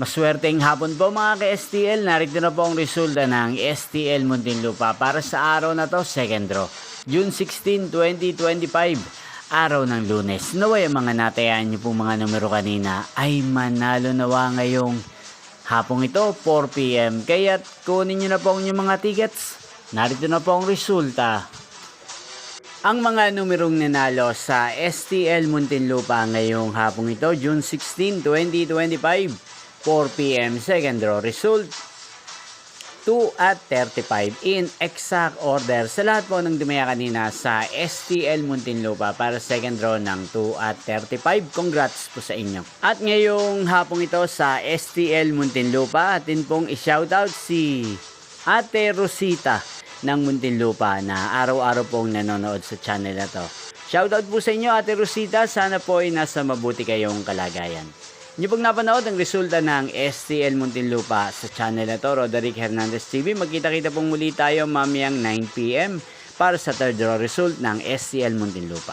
Maswerteng hapon po mga ka-STL, narito na po ang resulta ng STL Muntinlupa para sa araw na to, second draw, June 16, 2025, araw ng Lunes. Naway ang mga natayaan niyo pong mga numero kanina ay manalo nawa ngayong hapong ito, 4 PM. Kaya't kunin niyo na po ang inyong mga tickets. Narito na po ang resulta. Ang mga numerong nanalo sa STL Muntinlupa ngayong hapong ito, June 16, 2025, 4 PM, second draw result 2 at 35 in exact order sa lahat po ng dumaya kanina sa STL Muntinlupa para second draw ng 2 at 35. Congrats po sa inyo. At ngayong hapong ito sa STL Muntinlupa, atin pong i-shoutout si Ate Rosita ng Muntinlupa na araw-araw pong nanonood sa channel na to. Shoutout po sa inyo Ate Rosita, sana po ay nasa mabuti kayong kalagayan. Inyo pong napanood ang resulta ng STL Muntinlupa sa channel na to, Roderick Hernandez TV. Magkita-kita pong muli tayo mamayang 9 PM para sa third draw result ng STL Muntinlupa.